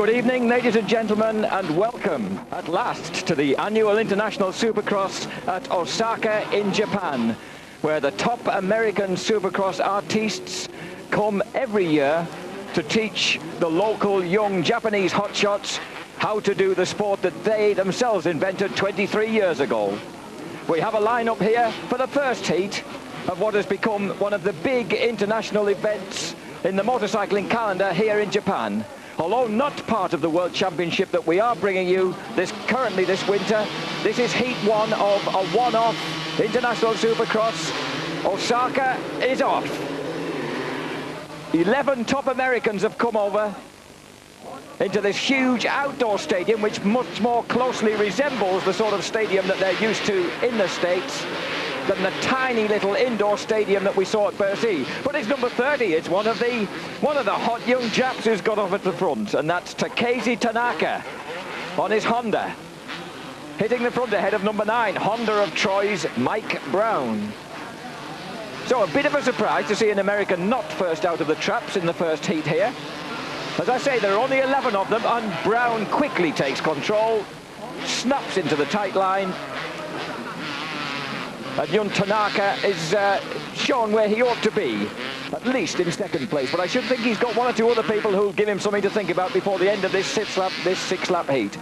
Good evening, ladies and gentlemen, and welcome at last to the annual International Supercross at Osaka in Japan, where the top American Supercross artistes come every year to teach the local young Japanese hotshots how to do the sport that they themselves invented 23 years ago. We have a lineup here for the first heat of what has become one of the big international events in the motorcycling calendar here in Japan. Although not part of the World Championship that we are bringing you currently this winter, this is heat one of a one-off International Supercross. Osaka is off. 11 top Americans have come over into this huge outdoor stadium, which much more closely resembles the sort of stadium that they're used to in the States than the tiny little indoor stadium that we saw at Bercy. But it's number 30. It's one of the hot young Japs who's got off at the front, and that's Takeshi Tanaka on his Honda, hitting the front ahead of number 9, Honda of Troy's Mike Brown. So a bit of a surprise to see an American not first out of the traps in the first heat here. As I say, there are only 11 of them, and Brown quickly takes control, snaps into the tight line, and young Tanaka is shown where he ought to be, at least in second place. But I should think he's got one or two other people who'll give him something to think about before the end of this six-lap heat.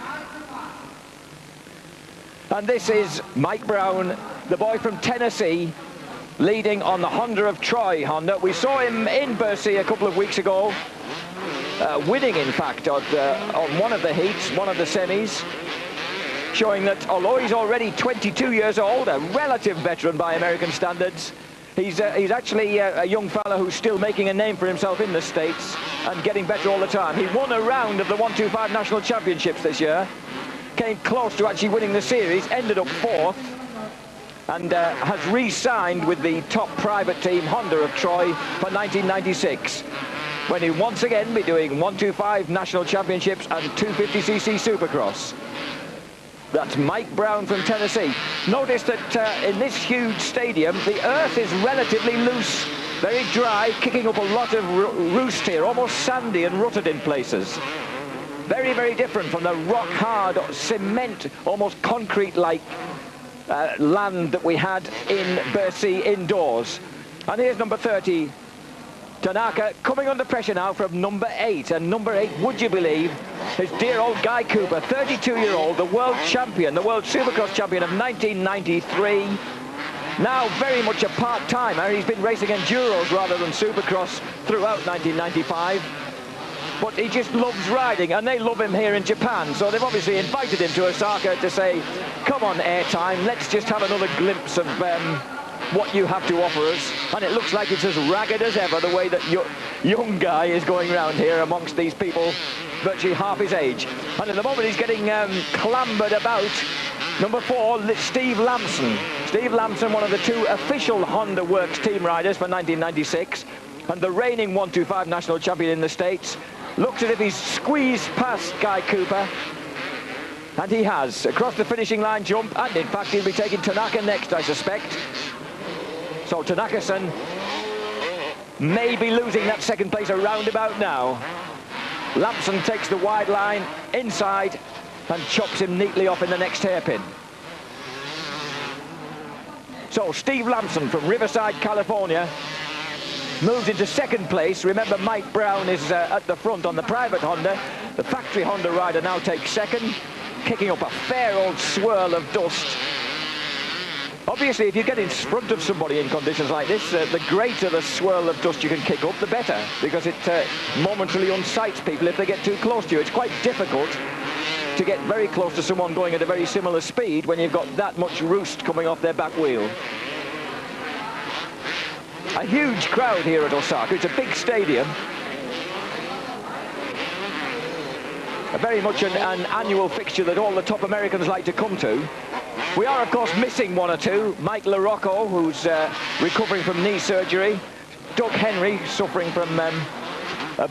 And this is Mike Brown, the boy from Tennessee, leading on the Honda of Troy Honda. We saw him in Bercy a couple of weeks ago, winning, in fact, on one of the heats, one of the semis, showing that although he's already 22 years old, a relative veteran by American standards, he's actually a young fella who's still making a name for himself in the States and getting better all the time. He won a round of the 125 National Championships this year, came close to actually winning the series, ended up 4th, and has re-signed with the top private team Honda of Troy for 1996, when he'll once again be doing 125 National Championships and 250cc Supercross. That's Mike Brown from Tennessee. Notice that in this huge stadium, the earth is relatively loose, very dry, kicking up a lot of roost here, almost sandy and rutted in places. Very, very different from the rock-hard, cement, almost concrete-like land that we had in Bercy indoors. And here's number 30, Tanaka, coming under pressure now from number 8. And number 8, would you believe, is dear old Guy Cooper, 32-year-old, the world champion, the world Supercross champion of 1993. Now very much a part-timer. He's been racing Enduros rather than Supercross throughout 1995. But he just loves riding, and they love him here in Japan. So they've obviously invited him to Osaka to say, come on, airtime, let's just have another glimpse of what you have to offer us. And it looks like it's as ragged as ever, the way that young Guy is going around here amongst these people virtually half his age. And at the moment he's getting clambered about. Number 4, Steve Lamson. Steve Lamson, one of the 2 official Honda Works team riders for 1996, and the reigning 125 national champion in the States. Looks as if he's squeezed past Guy Cooper, and he has. Across the finishing line jump, and in fact he'll be taking Tanaka next, I suspect. So Tanaka-san may be losing that second place around about now. Lamson takes the wide line inside and chops him neatly off in the next hairpin. So Steve Lamson from Riverside, California, moves into second place. Remember, Mike Brown is at the front on the private Honda. The factory Honda rider now takes second, kicking up a fair old swirl of dust. Obviously, if you get in front of somebody in conditions like this, the greater the swirl of dust you can kick up, the better, because it momentarily unsights people if they get too close to you. It's quite difficult to get very close to someone going at a very similar speed when you've got that much roost coming off their back wheel. A huge crowd here at Osaka. It's a big stadium. Very much an annual fixture that all the top Americans like to come to. We are, of course, missing one or two. Mike LaRocco, who's recovering from knee surgery. Doug Henry, suffering from a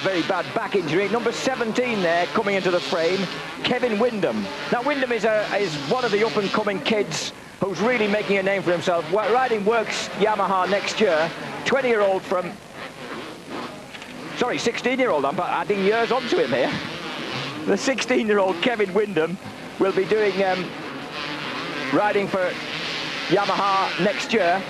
very bad back injury. Number 17 there, coming into the frame, Kevin Windham. Now, Windham is one of the up-and-coming kids who's really making a name for himself. Riding Works Yamaha next year. 20-year-old from... Sorry, 16-year-old. I'm adding years onto him here. The 16-year-old Kevin Windham will be doing riding for Yamaha next year.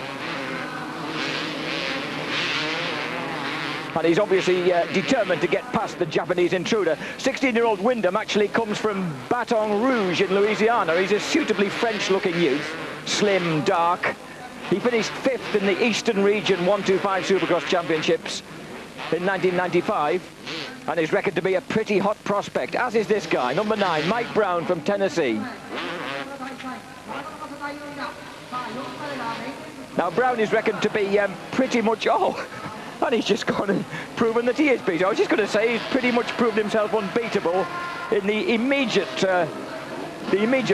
And he's obviously determined to get past the Japanese intruder. 16-year-old Windham actually comes from Baton Rouge in Louisiana. He's a suitably French-looking youth, slim, dark. He finished 5th in the Eastern Region 125 Supercross Championships in 1995 and is reckoned to be a pretty hot prospect, as is this guy, number 9, Mike Brown from Tennessee. Now, Brown is reckoned to be pretty much... and he's just gone and proven that he is beatable. I was just going to say he's pretty much proved himself unbeatable in the immediate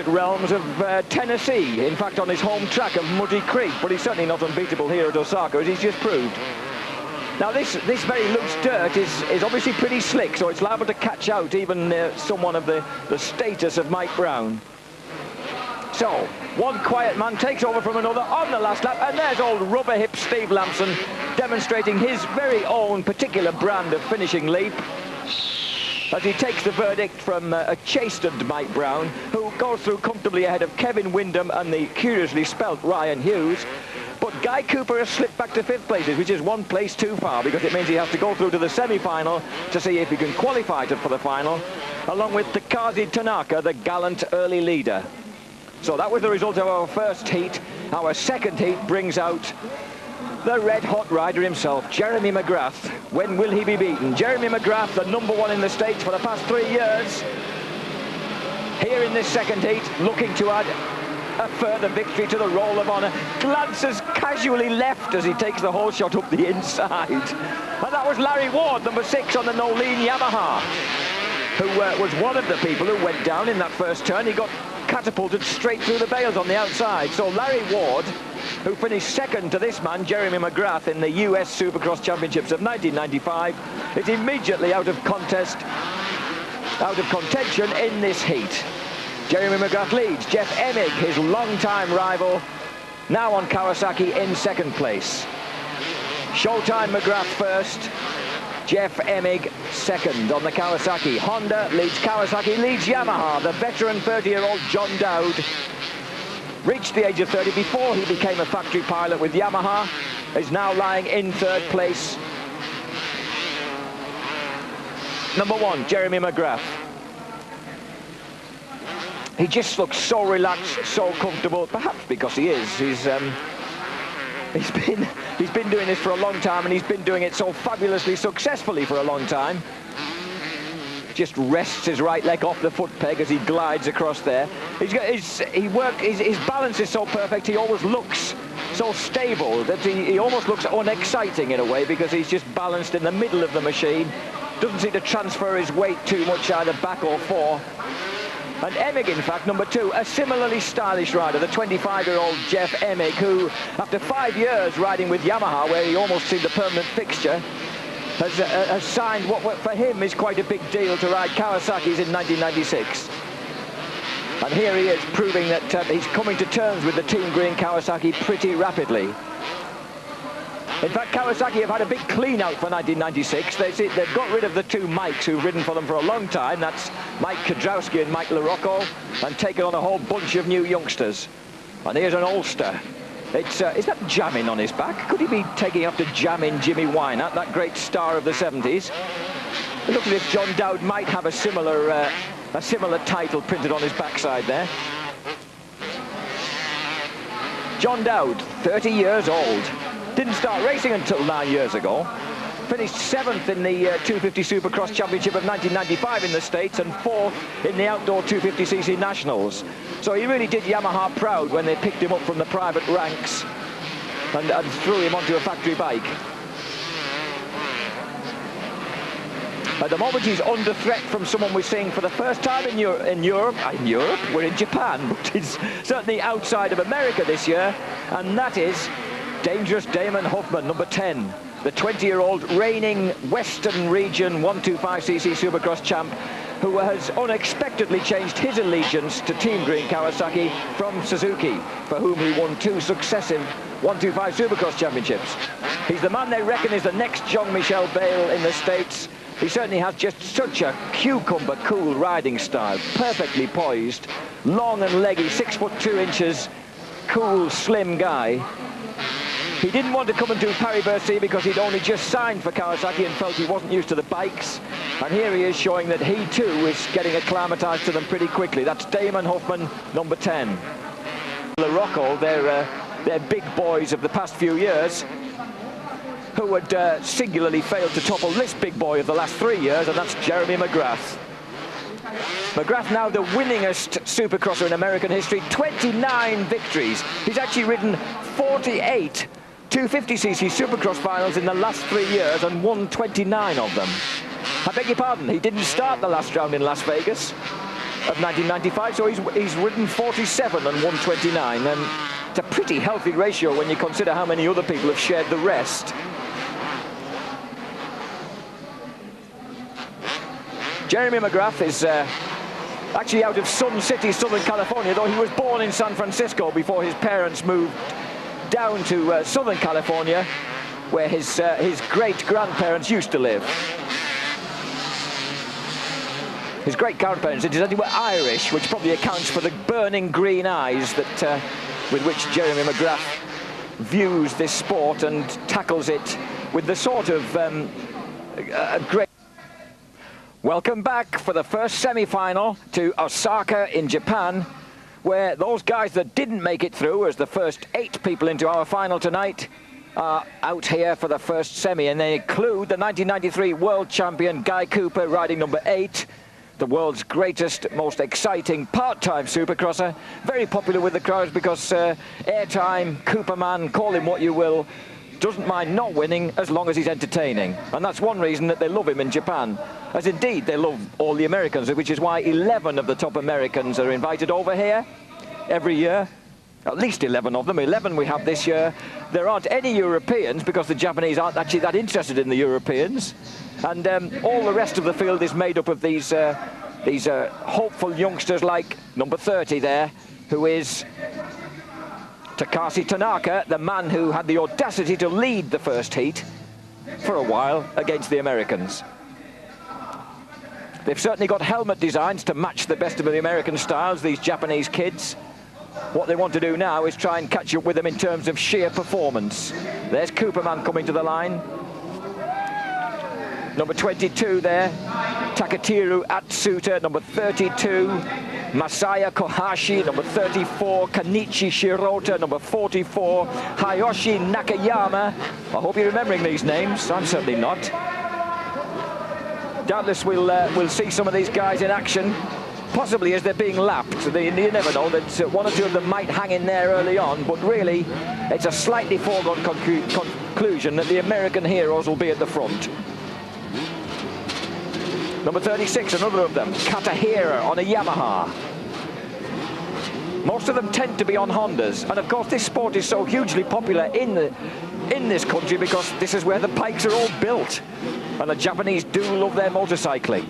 realms of Tennessee. In fact, on his home track of Muddy Creek. But he's certainly not unbeatable here at Osaka, as he's just proved. Now, this very loose dirt is obviously pretty slick, so it's liable to catch out even someone of the status of Mike Brown. So, one quiet man takes over from another on the last lap, and there's old rubber hip Steve Lamson demonstrating his very own particular brand of finishing leap as he takes the verdict from a chastened Mike Brown, who goes through comfortably ahead of Kevin Windham and the curiously spelt Ryan Hughes. But Guy Cooper has slipped back to 5th place, which is 1 place too far, because it means he has to go through to the semi-final to see if he can qualify for the final, along with Takashi Tanaka, the gallant early leader. So that was the result of our first heat. Our second heat brings out the red-hot rider himself, Jeremy McGrath. When will he be beaten? Jeremy McGrath, the number 1 in the States for the past 3 years. Here in this second heat, looking to add a further victory to the roll of honour. Glances casually left as he takes the whole shot up the inside. And that was Larry Ward, number 6 on the Nolene Yamaha, who was one of the people who went down in that first turn. He got catapulted straight through the bales on the outside. So Larry Ward, who finished 2nd to this man, Jeremy McGrath, in the US Supercross Championships of 1995, is immediately out of contention in this heat. Jeremy McGrath leads. Jeff Emig, his long-time rival, now on Kawasaki in 2nd place. Showtime McGrath first. Jeff Emig 2nd on the Kawasaki. Honda leads Kawasaki, leads Yamaha. The veteran 30-year-old John Dowd reached the age of 30 before he became a factory pilot with Yamaha, is now lying in 3rd place. Number 1, Jeremy McGrath. He just looks so relaxed, so comfortable, perhaps because he is. He's been doing this for a long time, and he's been doing it so fabulously successfully for a long time. Just rests his right leg off the foot peg as he glides across there. His balance is so perfect. He always looks so stable that he almost looks unexciting in a way, because he's just balanced in the middle of the machine. Doesn't seem to transfer his weight too much either back or fore. And Emig, in fact, number 2, a similarly stylish rider, the 25-year-old Jeff Emig, who, after 5 years riding with Yamaha, where he almost seemed a permanent fixture, has signed what for him is quite a big deal to ride Kawasaki's in 1996. And here he is, proving that he's coming to terms with the Team Green Kawasaki pretty rapidly. In fact, Kawasaki have had a big clean-out for 1996. They've got rid of the 2 Mikes who've ridden for them for a long time. That's Mike Kudrowski and Mike LaRocco, and taken on a whole bunch of new youngsters. And here's an Ulster. Is that Jamin on his back? Could he be taking after Jamin Jimmy Wynant, that great star of the 70s? It looks as if John Dowd might have a similar title printed on his backside there. John Dowd, 30 years old. Didn't start racing until 9 years ago. Finished 7th in the 250 Supercross Championship of 1995 in the States, and 4th in the outdoor 250cc Nationals. So he really did Yamaha proud when they picked him up from the private ranks and threw him onto a factory bike. At the moment, he's under threat from someone we're seeing for the first time in Europe. We're in Japan, but he's certainly outside of America this year, and that is Dangerous Damon Huffman, number 10, the 20-year-old reigning Western Region 125cc Supercross champ, who has unexpectedly changed his allegiance to Team Green Kawasaki from Suzuki, for whom he won 2 successive 125 Supercross championships. He's the man they reckon is the next Jean-Michel Bayle in the States, He certainly has just such a cucumber cool riding style, perfectly poised, long and leggy, 6'2", cool, slim guy. He didn't want to come and do Paris-Bercy because he'd only just signed for Kawasaki and felt he wasn't used to the bikes. And here he is showing that he too is getting acclimatized to them pretty quickly. That's Damon Huffman, number 10. Rocco, they're big boys of the past few years who had singularly failed to topple this big boy of the last 3 years, and that's Jeremy McGrath. McGrath now the winningest supercrosser in American history, 29 victories. He's actually ridden 48 250cc supercross finals in the last 3 years and won 29 of them. I beg your pardon, he didn't start the last round in Las Vegas of 1995, so he's ridden 47 and won 29, and it's a pretty healthy ratio when you consider how many other people have shared the rest. Jeremy McGrath is actually out of Sun City, Southern California, though he was born in San Francisco before his parents moved down to Southern California, where his great-grandparents used to live. His great-grandparents, incidentally, were Irish, which probably accounts for the burning green eyes that with which Jeremy McGrath views this sport and tackles it with the sort of great... Welcome back for the first semi-final to Osaka in Japan, where those guys that didn't make it through as the first 8 people into our final tonight are out here for the first semi, and they include the 1993 world champion Guy Cooper riding number 8, the world's greatest, most exciting part-time supercrosser, very popular with the crowds because airtime, Cooperman, call him what you will, doesn't mind not winning as long as he's entertaining. And that's one reason that they love him in Japan, as indeed they love all the Americans, which is why 11 of the top Americans are invited over here every year. At least 11 of them. 11 we have this year. There aren't any Europeans because the Japanese aren't actually that interested in the Europeans. And all the rest of the field is made up of these hopeful youngsters like number 30 there, who is Takashi Tanaka, the man who had the audacity to lead the first heat for a while against the Americans. They've certainly got helmet designs to match the best of the American styles, these Japanese kids. What they want to do now is try and catch up with them in terms of sheer performance. There's Cooperman coming to the line. Number 22 there, Takatiru Atsuta. Number 32, Masaya Kohashi. Number 34, Kanichi Shirota. Number 44, Hayoshi Nakayama. I hope you're remembering these names. I'm certainly not. Doubtless we'll see some of these guys in action, possibly as they're being lapped. You never know, that one or two of them might hang in there early on, but really it's a slightly foregone conclusion that the American heroes will be at the front. Number 36, another of them, Katahira on a Yamaha. Most of them tend to be on Hondas, and of course this sport is so hugely popular in this country because this is where the bikes are all built, and the Japanese do love their motorcycling.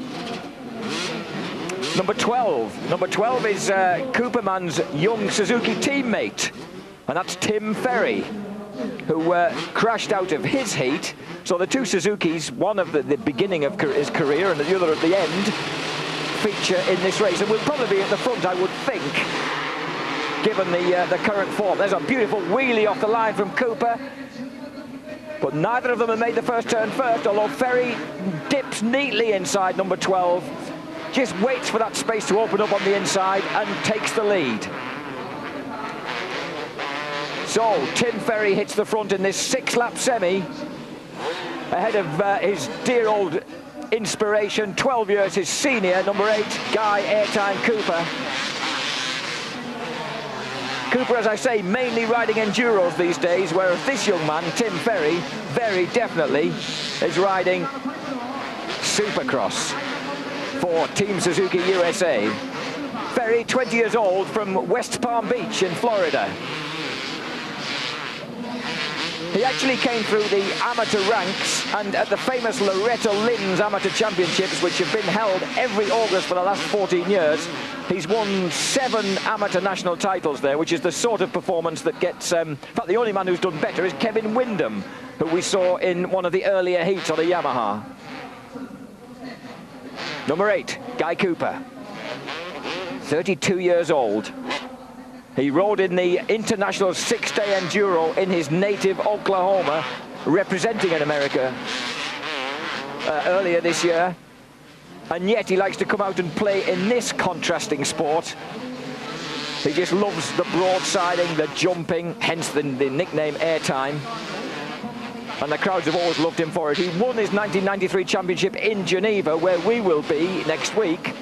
Number 12. Number 12 is Cooperman's young Suzuki teammate, and that's Tim Ferry, who crashed out of his heat. So the two Suzukis, one at the beginning of his career and the other at the end, feature in this race, and will probably be at the front, I would think, given the current form. There's a beautiful wheelie off the line from Cooper, but neither of them have made the first turn first, although Ferry dips neatly inside number 12, just waits for that space to open up on the inside and takes the lead. So Tim Ferry hits the front in this 6-lap semi, ahead of his dear old inspiration, 12 years his senior, number 8, Guy Airtime Cooper. Cooper, as I say, mainly riding enduros these days, whereas this young man, Tim Ferry, very definitely is riding Supercross for Team Suzuki USA. Ferry, 20 years old, from West Palm Beach in Florida. He actually came through the amateur ranks, and at the famous Loretta Lynn's Amateur Championships, which have been held every August for the last 14 years, he's won 7 amateur national titles there, which is the sort of performance that gets... in fact, the only man who's done better is Kevin Windham, who we saw in one of the earlier heats on a Yamaha. Number 8, Guy Cooper. 32 years old. He rode in the International 6-day Enduro in his native Oklahoma, representing in America earlier this year. And yet he likes to come out and play in this contrasting sport. He just loves the broadsiding, the jumping, hence the nickname Airtime. And the crowds have always loved him for it. He won his 1993 championship in Geneva, where we will be next week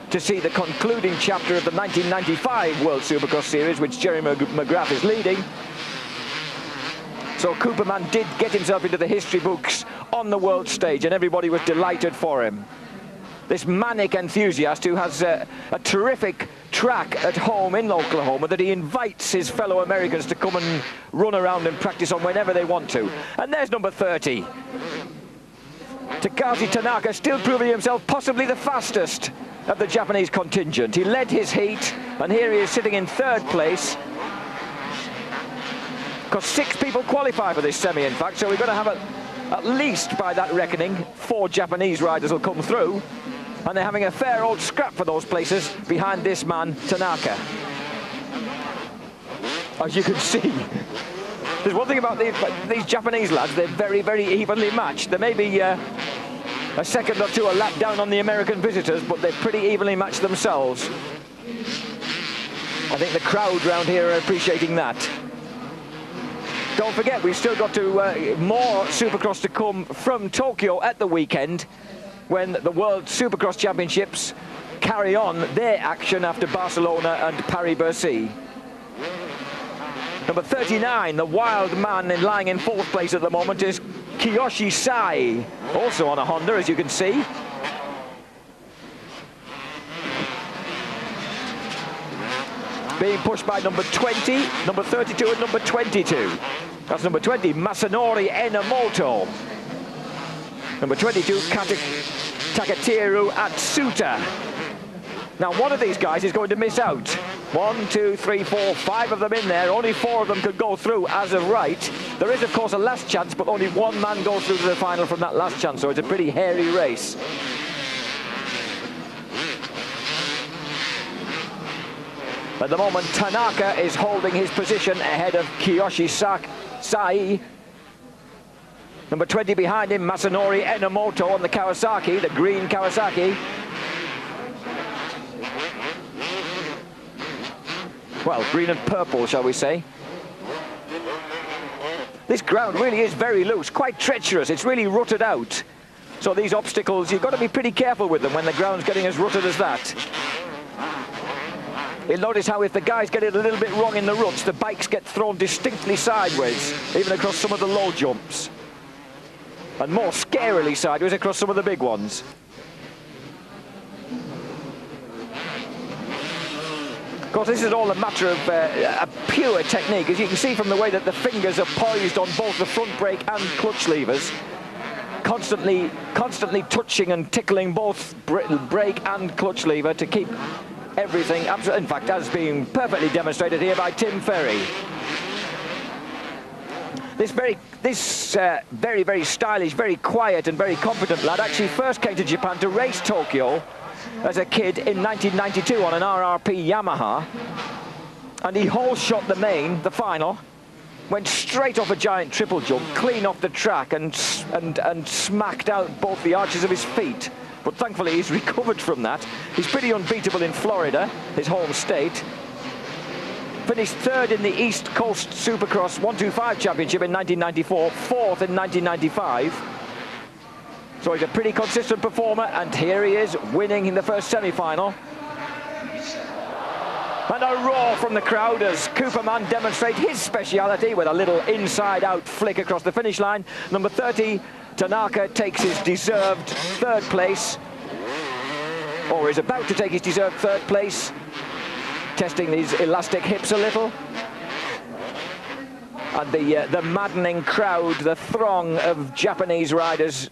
to see the concluding chapter of the 1995 World Supercross Series, which Jerry McGrath is leading. So Cooperman did get himself into the history books on the world stage, and everybody was delighted for him. This manic enthusiast who has a terrific track at home in Oklahoma that he invites his fellow Americans to come and run around and practice on whenever they want to. And there's number 30. Takashi Tanaka, still proving himself possibly the fastest of the Japanese contingent. He led his heat, and here he is sitting in 3rd place. Because 6 people qualify for this semi, in fact, so we're going to have at least, by that reckoning, 4 Japanese riders will come through. And they're having a fair old scrap for those places behind this man, Tanaka. As you can see, there's one thing about these Japanese lads, they're very, very evenly matched. There may be a second or two a lap down on the American visitors, but they're pretty evenly matched themselves. I think the crowd round here are appreciating that. Don't forget, we've still got more Supercross to come from Tokyo at the weekend, when the World Supercross Championships carry on their action after Barcelona and Paris-Bercy. Number 39, the wild man lying in 4th place at the moment, is Kiyoshi Sai, also on a Honda, as you can see. Being pushed by number 20, number 32 and number 22. That's number 20, Masanori Enomoto. Number 22, Takateru Atsuta. Now, one of these guys is going to miss out. 1, 2, 3, 4, 5 of them in there. Only 4 of them could go through as of right. There is, of course, a last chance, but only 1 man goes through to the final from that last chance, so it's a pretty hairy race. At the moment, Tanaka is holding his position ahead of Kiyoshi Sai. Number 20 behind him, Masanori Enomoto on the Kawasaki, the green Kawasaki. Well, green and purple, shall we say. This ground really is very loose, quite treacherous. It's really rutted out. So these obstacles, you've got to be pretty careful with them when the ground's getting as rutted as that. You'll notice how if the guys get it a little bit wrong in the ruts, the bikes get thrown distinctly sideways, even across some of the low jumps. And more scarily sideways across some of the big ones. Of course, this is all a matter of a pure technique, as you can see from the way that the fingers are poised on both the front brake and clutch levers, constantly touching and tickling both brake and clutch lever to keep everything absolutely, in fact, as being perfectly demonstrated here by Tim Ferry. This very, very stylish, very quiet and very competent lad actually first came to Japan to race Tokyo as a kid in 1992 on an RRP Yamaha, and he hole shot the main, the final, went straight off a giant triple jump, clean off the track, and smacked out both the arches of his feet. But thankfully he's recovered from that. He's pretty unbeatable in Florida, his home state. Finished 3rd in the East Coast Supercross 125 Championship in 1994, 4th in 1995. So he's a pretty consistent performer, and here he is winning in the first semi-final. And a roar from the crowd as Cooperman demonstrates his speciality with a little inside-out flick across the finish line. Number 30, Tanaka takes his deserved 3rd place, or is about to take his deserved 3rd place, testing these elastic hips a little. And the maddening crowd, the throng of Japanese riders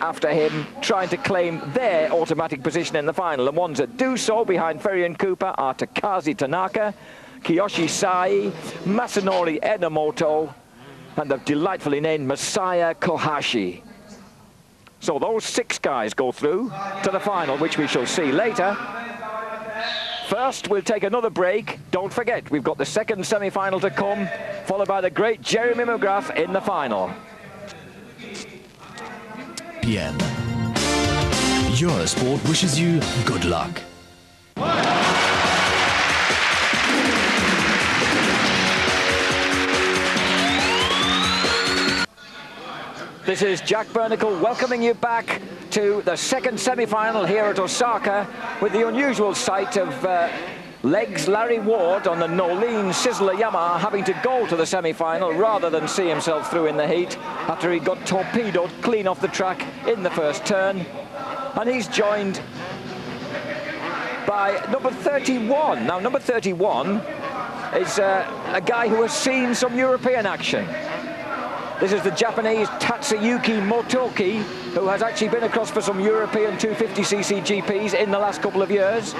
after him, trying to claim their automatic position in the final. The ones that do so behind Ferry and Cooper are Takashi Tanaka, Kiyoshi Sai, Masanori Enomoto, and the delightfully named Masaya Kohashi. So those 6 guys go through to the final, which we shall see later. First, we'll take another break. Don't forget, we've got the second semi-final to come, followed by the great Jeremy McGrath in the final. PM. Eurosport wishes you good luck. This is Jack Bernicle welcoming you back to the second semi-final here at Osaka with the unusual sight of Legs Larry Ward on the Nolene Sizzler Yamaha having to go to the semi-final rather than see himself through in the heat after he got torpedoed clean off the track in the first turn. And he's joined by number 31. Now, number 31 is a guy who has seen some European action. This is the Japanese Tatsuyuki Motoki, who has actually been across for some European 250cc GPs in the last couple of years.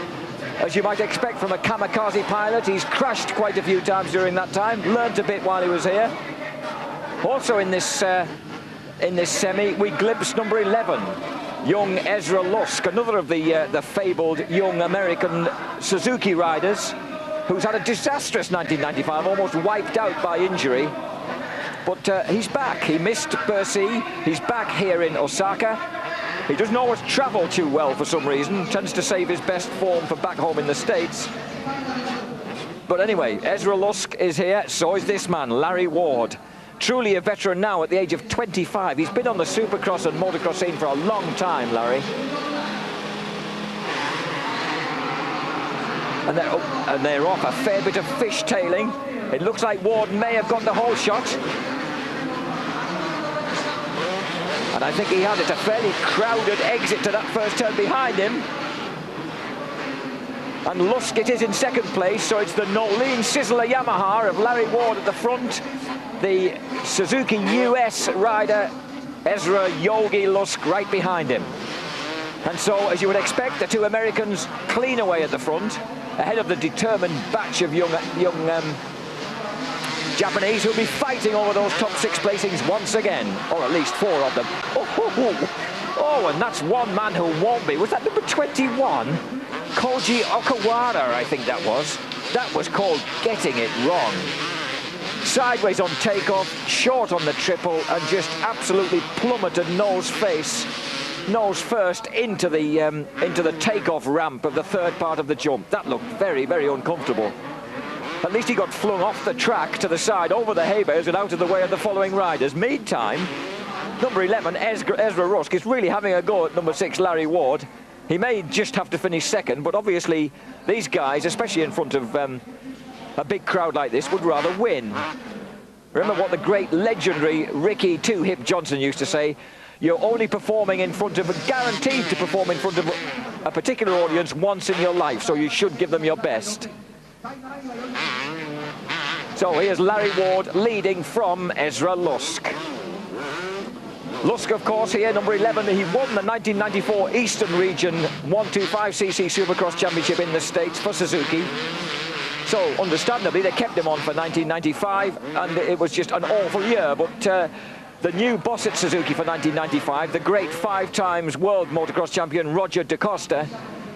As you might expect from a kamikaze pilot, he's crashed quite a few times during that time, learnt a bit while he was here. Also in this semi, we glimpse number 11, young Ezra Lusk, another of the fabled young American Suzuki riders, who's had a disastrous 1995, almost wiped out by injury. But he's back. He missed Bercy. He's back here in Osaka. He doesn't always travel too well for some reason. Tends to save his best form for back home in the States. But anyway, Ezra Lusk is here. So is this man, Larry Ward. Truly a veteran now at the age of 25. He's been on the Supercross and motocross scene for a long time, Larry. And they're off a fair bit of fishtailing. It looks like Ward may have got the whole shot. And I think he had it, a fairly crowded exit to that first turn behind him. And Lusk it is in second place, so it's the Nolene Sizzler Yamaha of Larry Ward at the front. The Suzuki US rider, Ezra Yogi Lusk, right behind him. And so, as you would expect, the 2 Americans clean away at the front, ahead of the determined batch of young Japanese who'll be fighting over those top 6 placings once again, or at least 4 of them. Oh, and that's one man who won't be. Was that number 21? Koji Okawara, I think that was. That was called getting it wrong. Sideways on takeoff, short on the triple, and just absolutely plummeted nose first into the takeoff ramp of the third part of the jump. That looked very, very uncomfortable. At least he got flung off the track to the side, over the hay bales and out of the way of the following riders. Meantime, number 11, Ezra Lusk, is really having a go at number 6, Larry Ward. He may just have to finish second, but obviously these guys, especially in front of a big crowd like this, would rather win. Remember what the great legendary Ricky Two Hip Johnson used to say: you're only performing in front of, guaranteed to perform in front of a particular audience once in your life, so you should give them your best. So here's Larry Ward leading from Ezra Lusk. Lusk, of course, here, number 11, he won the 1994 Eastern Region 125cc Supercross Championship in the States for Suzuki. So, understandably, they kept him on for 1995, and it was just an awful year. But the new boss at Suzuki for 1995, the great 5 times world motocross champion Roger DaCosta,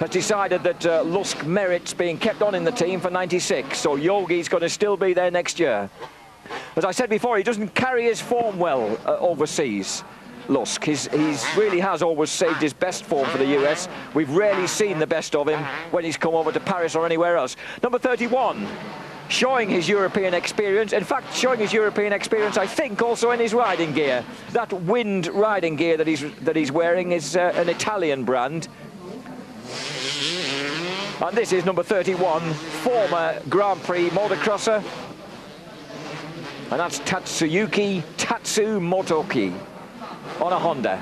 has decided that Lusk merits being kept on in the team for 96. So Yogi's going to still be there next year. As I said before, he doesn't carry his form well overseas, Lusk. He really has always saved his best form for the US. We've rarely seen the best of him when he's come over to Paris or anywhere else. Number 31, showing his European experience. In fact, showing his European experience, I think, also in his riding gear. That Wind riding gear that he's wearing is an Italian brand. And this is number 31, former Grand Prix motocrosser. And that's Tatsuyuki Tatsu Motoki on a Honda.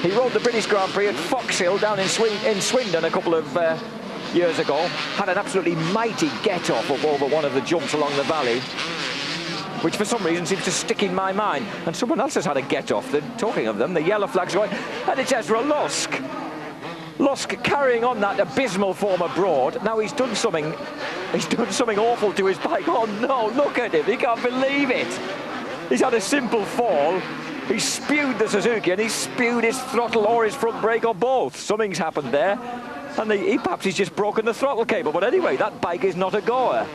He rode the British Grand Prix at Foxhill down in Swindon a couple of years ago. Had an absolutely mighty get-off up over one of the jumps along the valley, which for some reason seems to stick in my mind. And someone else has had a get-off. Talking of them, the yellow flag's going, and it's Ezra Lusk. Lusk carrying on that abysmal form abroad. Now he's done something awful to his bike. Oh no, look at him, he can't believe it. He's had a simple fall. He spewed the Suzuki and he spewed his throttle or his front brake or both. Something's happened there. And perhaps he's just broken the throttle cable. But anyway, that bike is not a goer.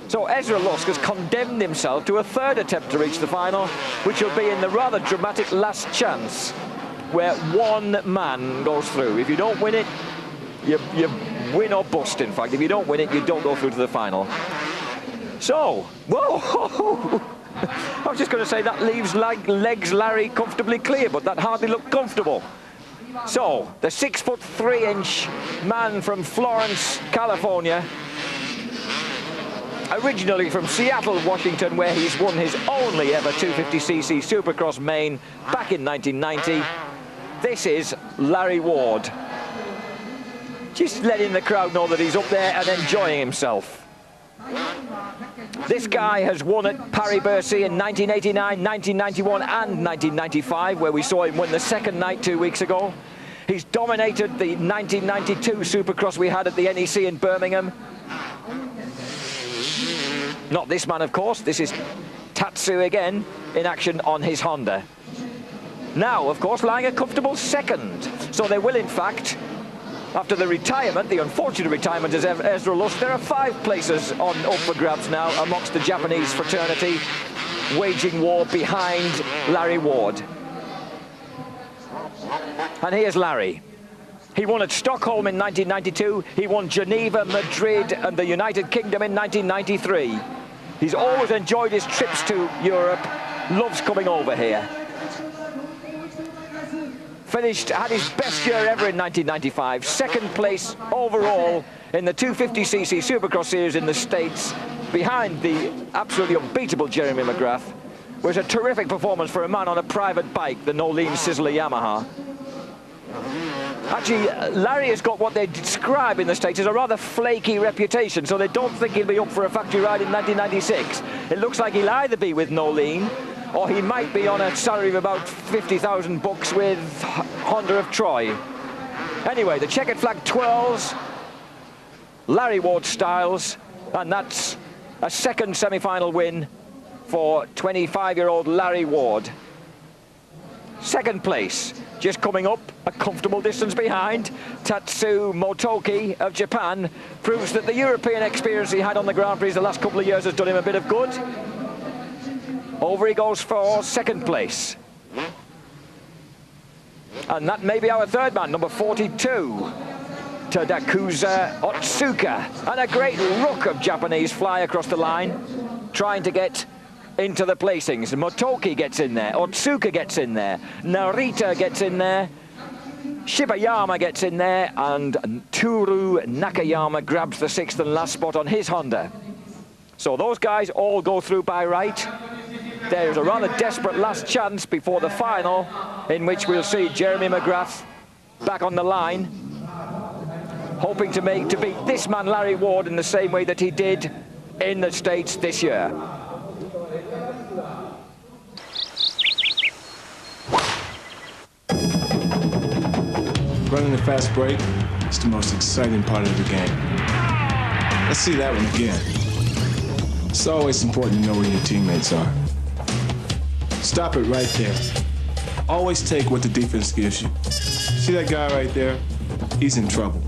So Ezra Lusk has condemned himself to a third attempt to reach the final, which will be in the rather dramatic last chance, where one man goes through. If you don't win it, you win or bust, in fact. If you don't win it, you don't go through to the final. So, whoa! I was just going to say that leaves legs Larry comfortably clear, but that hardly looked comfortable. So, the 6'3" man from Florence, California, originally from Seattle, Washington, where he's won his only ever 250cc Supercross main back in 1990. This is Larry Ward. Just letting the crowd know that he's up there and enjoying himself. This guy has won at Paris-Bercy in 1989, 1991 and 1995, where we saw him win the second night 2 weeks ago. He's dominated the 1992 Supercross we had at the NEC in Birmingham. Not this man, of course. This is Tatsu again in action on his Honda. Now, of course, lying a comfortable second. So they will, in fact, after the retirement, the unfortunate retirement of Ezra Lusk, there are 5 places up for grabs now amongst the Japanese fraternity, waging war behind Larry Ward. And here's Larry. He won at Stockholm in 1992. He won Geneva, Madrid, and the United Kingdom in 1993. He's always enjoyed his trips to Europe, loves coming over here. Had his best year ever in 1995, second place overall in the 250cc Supercross series in the States, behind the absolutely unbeatable Jeremy McGrath. It was a terrific performance for a man on a private bike, the Nolene Sizzler Yamaha. Actually, Larry has got what they describe in the States as a rather flaky reputation, so they don't think he'll be up for a factory ride in 1996. It looks like he'll either be with Nolene, or he might be on a salary of about 50,000 bucks with Honda of Troy. Anyway, the checkered flag twirls, Larry Ward styles, and that's a second semi-final win for 25-year-old Larry Ward. Second place, just coming up a comfortable distance behind, Tatsu Motoki of Japan, proves that the European experience he had on the Grand Prix the last couple of years has done him a bit of good. Over he goes for second place. And that may be our third man, number 42, Tadakusa Otsuka. And a great ruck of Japanese fly across the line, trying to get into the placings. Motoki gets in there, Otsuka gets in there, Narita gets in there, Shibayama gets in there, and Toru Nakayama grabs the 6th and last spot on his Honda. So those guys all go through by right. There's a rather desperate last chance before the final, in which we'll see Jeremy McGrath back on the line, hoping to beat this man Larry Ward in the same way that he did in the States this year. Running a fast break is the most exciting part of the game. Let's see that one again. It's always important to know where your teammates are. Stop it right there. Always take what the defense gives you. See that guy right there? He's in trouble.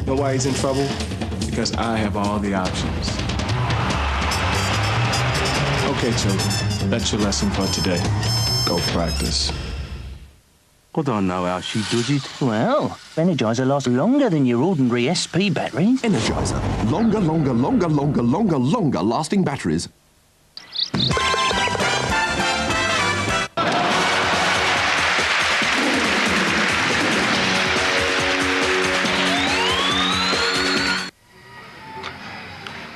You know why he's in trouble? Because I have all the options. Okay, children, that's your lesson for today. Go practice. I don't know how she does it. Well, Energizer lasts longer than your ordinary SP battery. Energizer. Longer lasting batteries.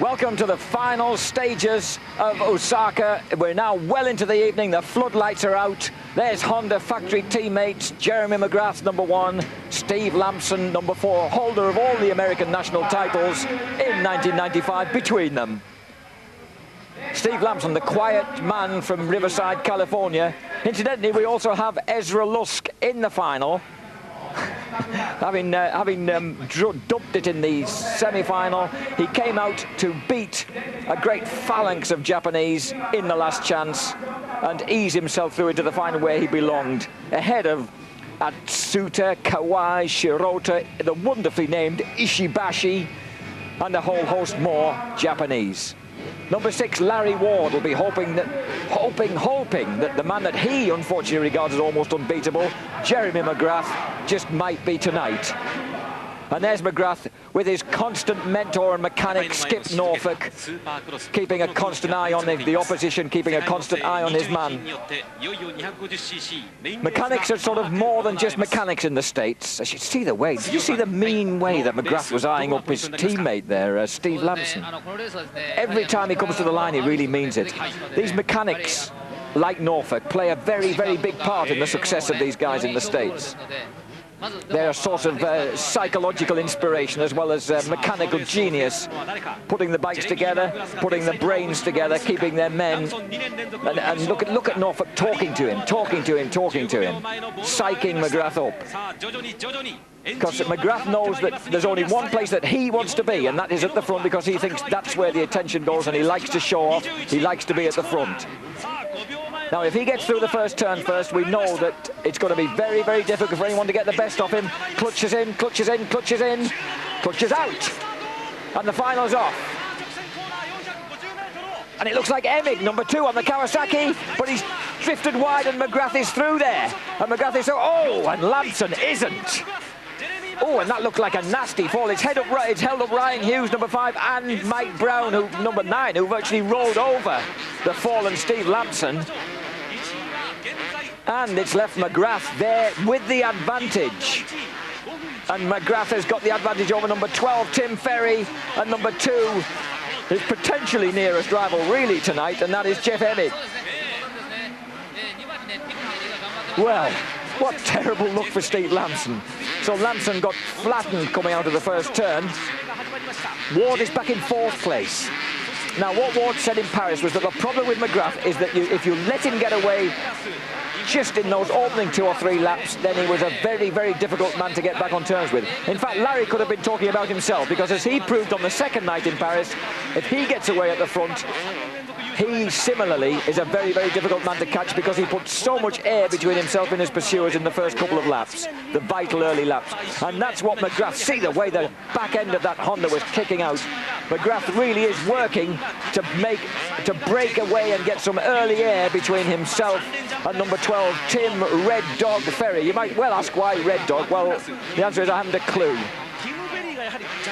Welcome to the final stages of Osaka. We're now well into the evening. The floodlights are out. There's Honda factory teammates, Jeremy McGrath, number 1, Steve Lampson, number 4, holder of all the American national titles in 1995 between them. Steve Lampson, the quiet man from Riverside, California. Incidentally, we also have Ezra Lusk in the final. having dumped it in the semi-final, he came out to beat a great phalanx of Japanese in the last chance. and ease himself through into the final where he belonged, ahead of Atsuta, Kawai, Shirota, the wonderfully named Ishibashi, and a whole host more Japanese. Number 6, Larry Ward, will be hoping that the man that he unfortunately regards as almost unbeatable, Jeremy McGrath, just might be tonight. And there's McGrath with his constant mentor and mechanic, Skip Norfolk, keeping a constant eye on the opposition, keeping a constant eye on his man. Mechanics are sort of more than just mechanics in the States. I should see the way. Did you see the mean way that McGrath was eyeing up his teammate there, Steve Lamson? Every time he comes to the line, he really means it. These mechanics, like Norfolk, play a very, very big part in the success of these guys in the States. They're a sort of psychological inspiration as well as mechanical genius, putting the bikes together, putting the brains together, keeping their men. And look at Norfolk talking to him, psyching McGrath up. Because McGrath knows that there's only one place that he wants to be, and that is at the front, because he thinks that's where the attention goes, and he likes to show off, he likes to be at the front. Now, if he gets through the first turn first, we know that it's going to be very, very difficult for anyone to get the best of him. Clutches in, clutches in, clutches in, clutches out. And the final's off. And it looks like Emig, number 2 on the Kawasaki, but he's drifted wide and McGrath is through there. And McGrath is and Lamson isn't. Oh, and that looked like a nasty fall. It's held up Ryan Hughes, number 5, and Mike Brown, number 9, who virtually rolled over the fallen Steve Lamson. And it's left McGrath there with the advantage. And McGrath has got the advantage over number 12, Tim Ferry, and number 2, his potentially nearest rival really tonight, and that is Jeff Emig. Well, what terrible luck for Steve Lamson. So Lamson got flattened coming out of the first turn. Ward is back in 4th place. Now, what Ward said in Paris was that the problem with McGrath is that if you let him get away just in those opening 2 or 3 laps, then he was a very, very difficult man to get back on terms with. In fact, Larry could have been talking about himself, because as he proved on the second night in Paris, if he gets away at the front, he similarly is a very, very difficult man to catch, because he put so much air between himself and his pursuers in the first couple of laps, the vital early laps. And that's what McGrath, see the way the back end of that Honda was kicking out. McGrath really is working to break away and get some early air between himself and number 12, Tim Red Dog Ferry. You might well ask why Red Dog. Well, the answer is I haven't a clue.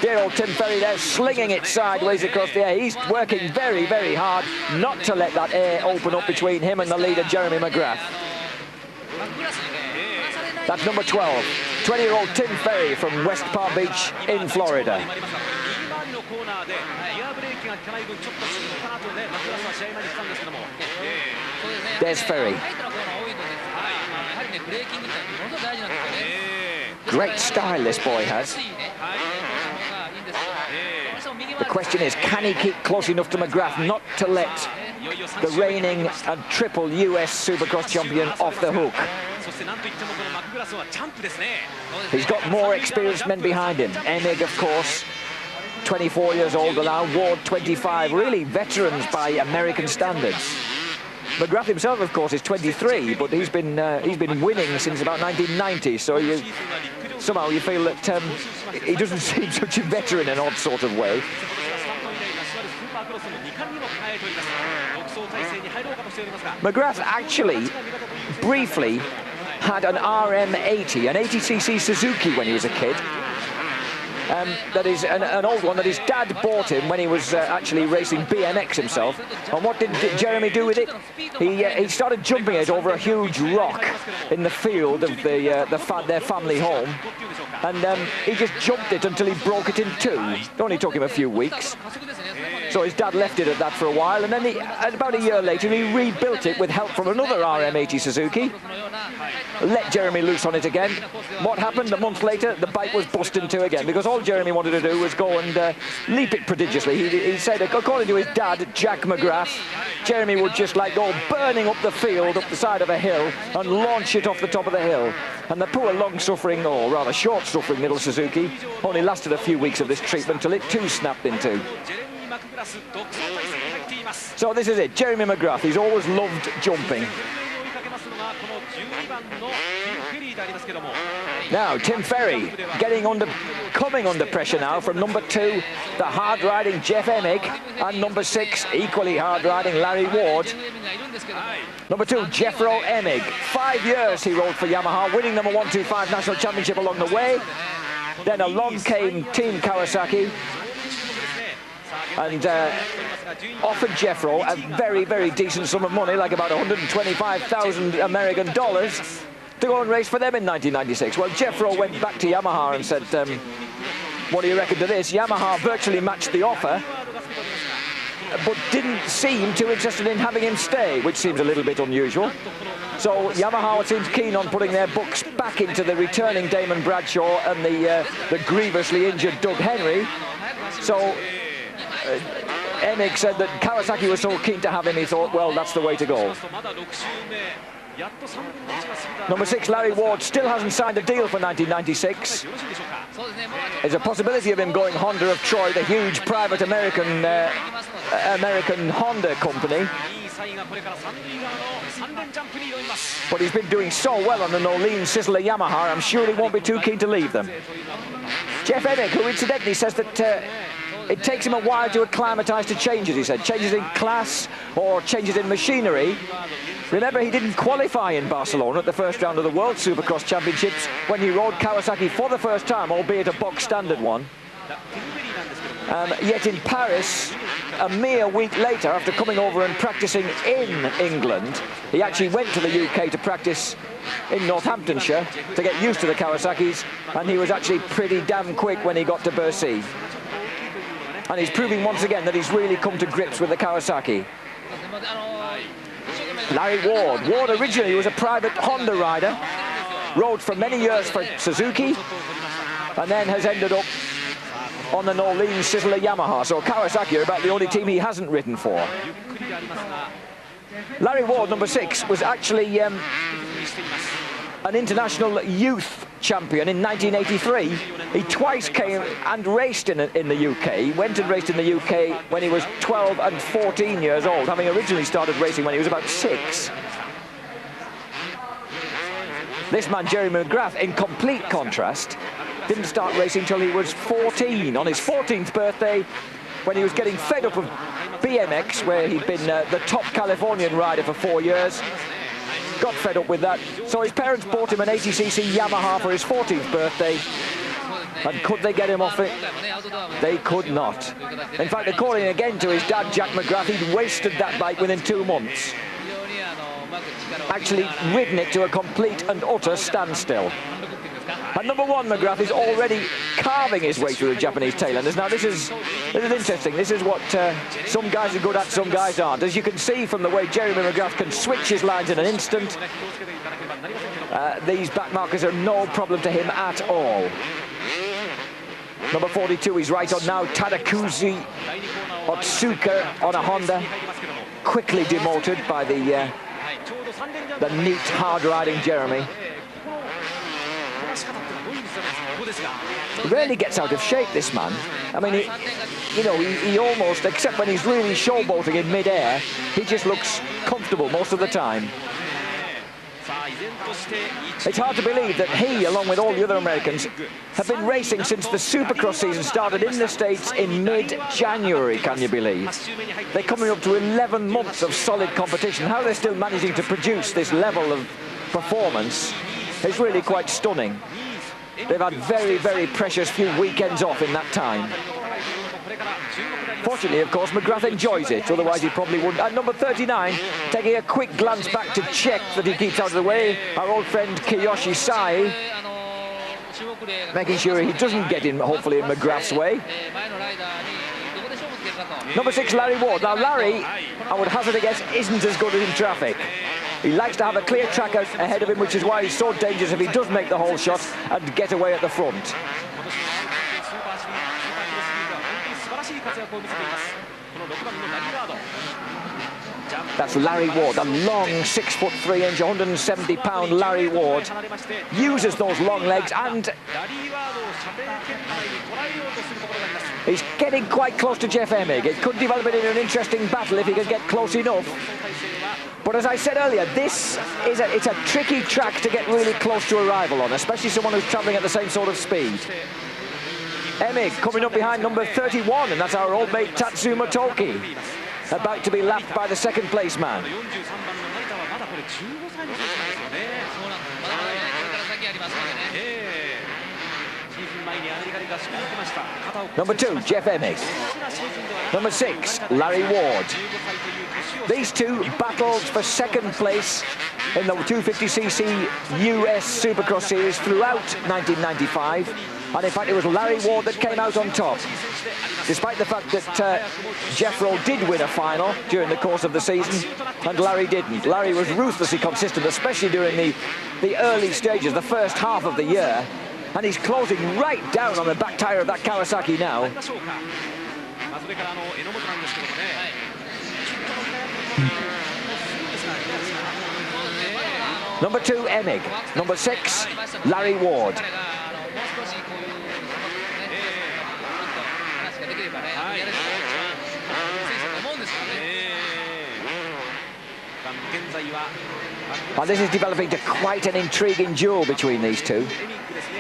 Dear old Tim Ferry there, slinging it sideways across the air. He's working very, very hard not to let that air open up between him and the leader, Jeremy McGrath. That's number 12, 20-year-old Tim Ferry from West Palm Beach in Florida. There's Ferry. Great style this boy has. The question is, can he keep close enough to McGrath not to let the reigning and triple US Supercross champion off the hook? He's got more experienced men behind him. Emig, of course, 24 years old now. Ward, 25. Really veterans by American standards. McGrath himself, of course, is 23, but he's been winning since about 1990. So somehow you feel that he doesn't seem such a veteran in an odd sort of way. McGrath actually briefly had an RM80, an 80cc Suzuki when he was a kid. That is an old one that his dad bought him when he was actually racing BMX himself. And what did Jeremy do with it? He started jumping it over a huge rock in the field of their family home. And he just jumped it until he broke it in 2. It only took him a few weeks. So his dad left it at that for a while, and then about a year later he rebuilt it with help from another RM80 Suzuki. Let Jeremy loose on it again. What happened? A month later, the bike was busted in 2 again, because all Jeremy wanted to do was go and leap it prodigiously. He said, according to his dad, Jack McGrath, Jeremy would just like go burning up the field, up the side of a hill, and launch it off the top of the hill. And the poor long-suffering, or rather short-suffering little Suzuki only lasted a few weeks of this treatment till it too snapped in 2. So this is it, Jeremy McGrath. He's always loved jumping. Now, Tim Ferry coming under pressure now from number 2, the hard-riding Jeff Emig, and number 6, equally hard-riding Larry Ward. Number 2, Jeffro Emig. 5 years he rode for Yamaha, winning them a 125 national championship along the way. Then along came Team Kawasaki, and offered Jeffro a very, very decent sum of money, like about 125,000 American dollars, to go and race for them in 1996. Well, Jeffro went back to Yamaha and said, what do you reckon to this? Yamaha virtually matched the offer, but didn't seem too interested in having him stay, which seems a little bit unusual. So Yamaha seems keen on putting their books back into the returning Damon Bradshaw and the grievously injured Doug Henry. So Emig said that Kawasaki was so keen to have him, he thought, well, that's the way to go. Number 6, Larry Ward, still hasn't signed a deal for 1996. There's a possibility of him going Honda of Troy, the huge private American Honda company. But he's been doing so well on the Nolene Sizzler Yamaha, I'm sure he won't be too keen to leave them. Jeff Emig, who incidentally says that it takes him a while to acclimatise to changes, he said. Changes in class or changes in machinery. Remember, he didn't qualify in Barcelona at the first round of the World Supercross Championships when he rode Kawasaki for the first time, albeit a box standard one. Yet in Paris, a mere week later, after coming over and practising in England, he actually went to the UK to practice in Northamptonshire to get used to the Kawasaki's, and he was actually pretty damn quick when he got to Bercy. And he's proving once again that he's really come to grips with the Kawasaki. Larry Ward. Ward originally was a private Honda rider, rode for many years for Suzuki, and then has ended up on the Nolene Sizzler Yamaha. So Kawasaki are about the only team he hasn't ridden for. Larry Ward, number 6, was actually an international youth champion in 1983. He twice came and raced in the UK. He went and raced in the UK when he was 12 and 14 years old, having originally started racing when he was about 6. This man, Jeremy McGrath, in complete contrast, didn't start racing till he was 14, on his 14th birthday, when he was getting fed up of BMX, where he'd been the top Californian rider for 4 years. Got fed up with that, so his parents bought him an 80cc Yamaha for his 14th birthday. And could they get him off it? They could not. In fact, according again to his dad, Jack McGrath, he'd wasted that bike within 2 months. Actually ridden it to a complete and utter standstill. And number 1, McGrath, is already carving his way through the Japanese tailenders. Now, this is interesting. This is what some guys are good at, some guys aren't. As you can see from the way Jeremy McGrath can switch his lines in an instant, these back markers are no problem to him at all. Number 42, he's right on now, Tadakuzi Otsuka on a Honda, quickly demoted by the neat, hard-riding Jeremy. He rarely gets out of shape, this man. I mean, he almost, except when he's really showboating in mid-air, he just looks comfortable most of the time. It's hard to believe that he, along with all the other Americans, have been racing since the Supercross season started in the States in mid-January, can you believe? They're coming up to 11 months of solid competition. How they're still managing to produce this level of performance is really quite stunning. They've had very, very precious few weekends off in that time. Fortunately, of course, McGrath enjoys it, otherwise he probably wouldn't. At number 39, taking a quick glance back to check that he keeps out of the way, our old friend Kiyoshi Sai, making sure he doesn't get in, hopefully, in McGrath's way. Number 6, Larry Ward. Now, Larry, I would hazard a guess, isn't as good in traffic. He likes to have a clear track ahead of him, which is why he's so dangerous if he does make the whole shot and get away at the front. That's Larry Ward, the long 6'3", 170-pound Larry Ward. Uses those long legs, and he's getting quite close to Jeff Emig. It could develop into an interesting battle if he could get close enough. But as I said earlier, it's a tricky track to get really close to a rival on, especially someone who's travelling at the same sort of speed. Emig coming up behind number 31, and that's our old mate Tatsuma Toki, about to be lapped by the second place man. Number 2, Jeff Emig. Number 6, Larry Ward. These two battled for second place in the 250cc US Supercross Series throughout 1995. And in fact, it was Larry Ward that came out on top, despite the fact that Jeffro did win a final during the course of the season, and Larry didn't. Larry was ruthlessly consistent, especially during the early stages, the first half of the year, and he's closing right down on the back tyre of that Kawasaki now. Number 2, Emig. Number 6, Larry Ward. And this is developing to quite an intriguing duel between these two.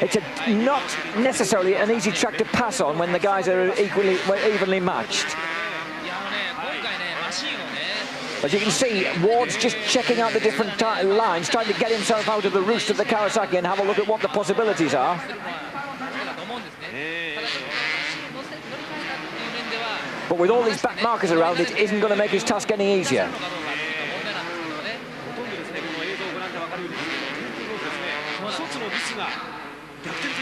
It's not necessarily an easy track to pass on when the guys are evenly matched. As you can see, Ward's just checking out the different lines, trying to get himself out of the roost of the Kawasaki and have a look at what the possibilities are. But with all these back markers around, it isn't going to make his task any easier.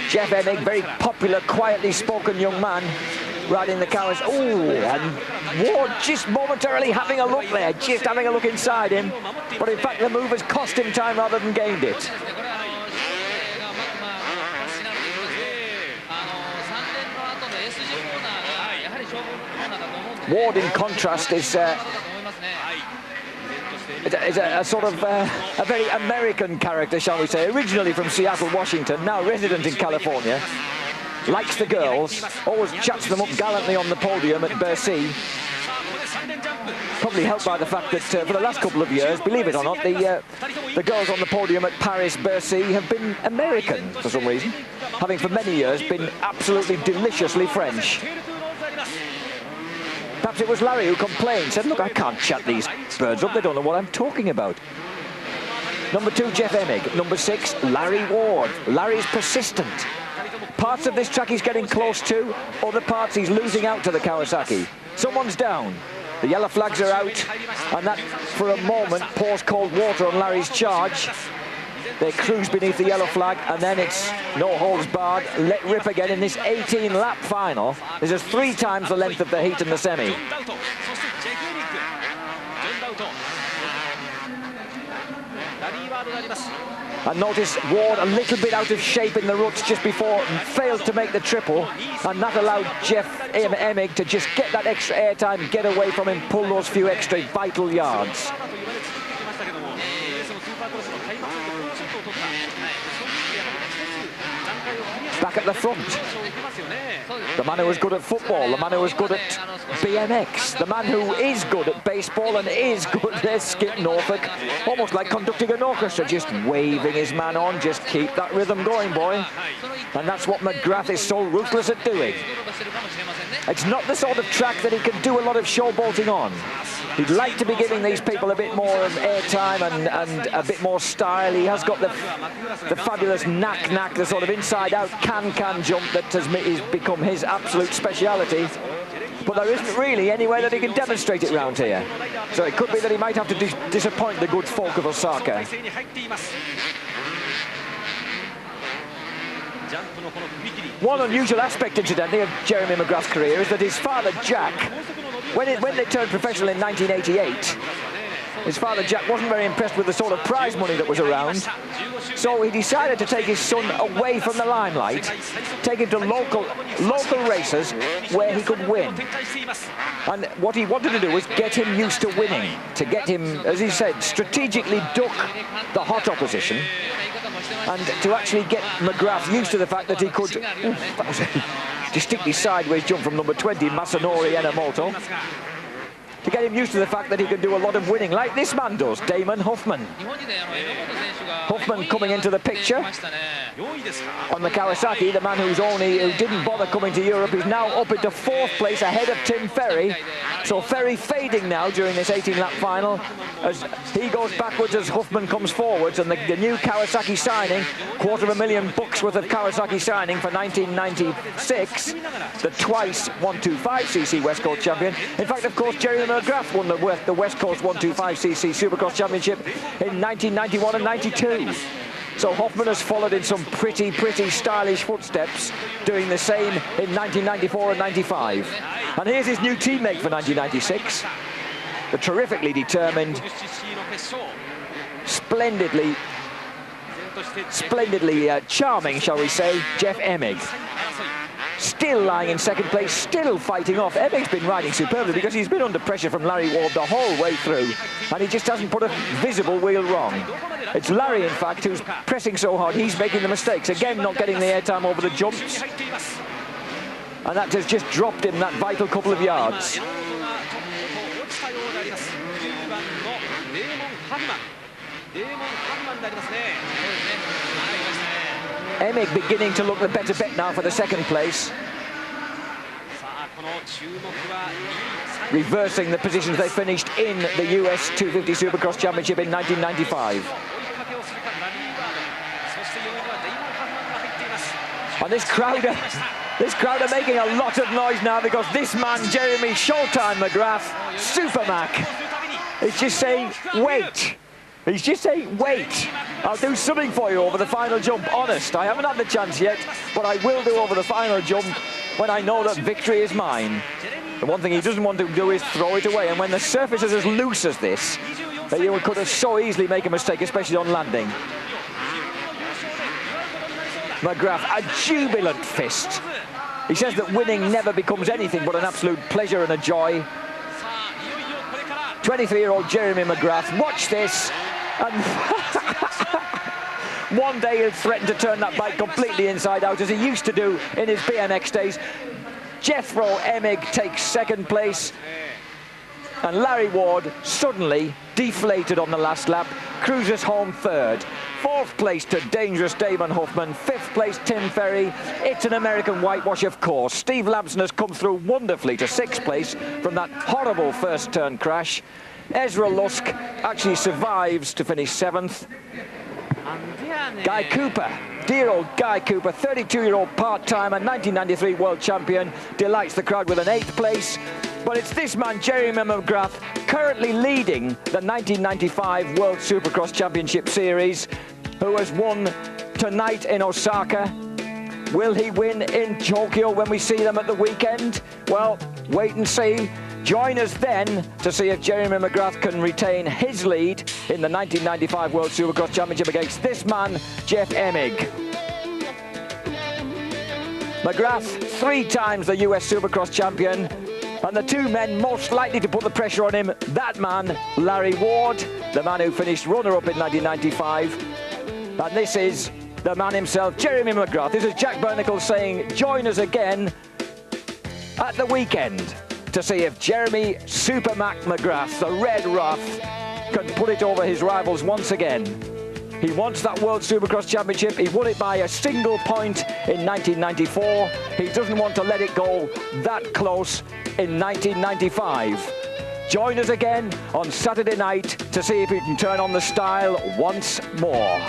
Jeff Emig, very popular, quietly spoken young man, riding the cars. Oh, and Ward just momentarily having a look there, just having a look inside him. But in fact, the move has cost him time rather than gained it. Ward, in contrast, is a sort of a very American character, shall we say, originally from Seattle, Washington, now resident in California. Likes the girls, always chats them up gallantly on the podium at Bercy. Probably helped by the fact that for the last couple of years, believe it or not, the girls on the podium at Paris Bercy have been American for some reason, having for many years been absolutely deliciously French. Perhaps it was Larry who complained, said, look, I can't chat these birds up, they don't know what I'm talking about. Number 2, Jeff Emig. Number 6, Larry Ward. Larry's persistent. Parts of this track he's getting close to, other parts he's losing out to the Kawasaki. Someone's down. The yellow flags are out, and that, for a moment, pours cold water on Larry's charge. They cruise beneath the yellow flag, and then it's no holds barred, let rip again in this 18-lap final. This is 3 times the length of the heat and the semi. And notice Ward a little bit out of shape in the ruts just before, failed to make the triple, and that allowed Jeff Emig to just get that extra airtime, get away from him, pull those few extra vital yards. Back at the front, the man who was good at football, the man who was good at BMX, the man who is good at baseball and is good at Skip Norfolk, almost like conducting an orchestra, just waving his man on, just keep that rhythm going, boy. And that's what McGrath is so ruthless at doing. It's not the sort of track that he can do a lot of showboating on. He'd like to be giving these people a bit more airtime and a bit more style. He has got the fabulous knack, the sort of inside-out can jump that has become his absolute speciality. But there isn't really any way that he can demonstrate it round here. So it could be that he might have to disappoint the good folk of Osaka. One unusual aspect, incidentally, of Jeremy McGrath's career is that his father, Jack, when they turned professional in 1988, His father Jack wasn't very impressed with the sort of prize money that was around, so he decided to take his son away from the limelight, take him to local races where he could win. And what he wanted to do was get him used to winning, to get him, as he said, strategically duck the hot opposition, and to actually get McGrath used to the fact that he could... that was a distinctly sideways jump from number 20, Masanori Enamoto. To get him used to the fact that he can do a lot of winning, like this man does, Damon Huffman. Huffman coming into the picture on the Kawasaki, the man who didn't bother coming to Europe, is now up into 4th place ahead of Tim Ferry. So Ferry fading now during this 18-lap final as he goes backwards as Huffman comes forwards, and the new Kawasaki signing, $250,000 worth of Kawasaki signing for 1996, the twice 125cc West Coast champion. In fact, of course, Jeremy McGrath won the West Coast 125cc Supercross Championship in 1991 and 92. So Hoffman has followed in some pretty stylish footsteps, doing the same in 1994 and 95. And here's his new teammate for 1996, the terrifically determined, splendidly charming, shall we say, Jeff Emig. Still lying in 2nd place, still fighting off. Emig's been riding superbly because he's been under pressure from Larry Ward the whole way through, and he just hasn't put a visible wheel wrong. It's Larry, in fact, who's pressing so hard, he's making the mistakes. Again, not getting the airtime over the jumps. And that has just dropped him that vital couple of yards. Emig beginning to look the better bet now for the 2nd place. Reversing the positions they finished in the US 250 Supercross Championship in 1995. And this crowd are making a lot of noise now because this man, Jeremy Showtime McGrath, Supermac, is just saying, wait. He's just saying, wait, I'll do something for you over the final jump. Honest, I haven't had the chance yet, but I will do over the final jump when I know that victory is mine. The one thing he doesn't want to do is throw it away, and when the surface is as loose as this, that you could have so easily make a mistake, especially on landing. McGrath, a jubilant fist. He says that winning never becomes anything but an absolute pleasure and a joy. 23-year-old Jeremy McGrath, watch this. And one day he'll threaten to turn that bike completely inside out, as he used to do in his BMX days. Jethro Emig takes 2nd place, and Larry Ward, suddenly deflated on the last lap, cruises home 3rd. 4th place to dangerous Damon Huffman. 5th place Tim Ferry. It's an American whitewash, of course. Steve Lampson has come through wonderfully to 6th place from that horrible first turn crash. Ezra Lusk actually survives to finish 7th. Guy Cooper, dear old Guy Cooper, 32-year-old part-timer, 1993 world champion, delights the crowd with an 8th place. But it's this man, Jeremy McGrath, currently leading the 1995 World Supercross Championship Series, who has won tonight in Osaka. Will he win in Tokyo when we see them at the weekend? Well, wait and see. Join us then to see if Jeremy McGrath can retain his lead in the 1995 World Supercross Championship against this man, Jeff Emig. McGrath, 3 times the US Supercross champion, and the 2 men most likely to put the pressure on him, that man, Larry Ward, the man who finished runner-up in 1995. And this is the man himself, Jeremy McGrath. This is Jack Bernicle saying, join us again at the weekend to see if Jeremy Supermac McGrath, the Red Wrath, can put it over his rivals once again. He wants that World Supercross Championship. He won it by a single point in 1994. He doesn't want to let it go that close in 1995. Join us again on Saturday night to see if he can turn on the style once more.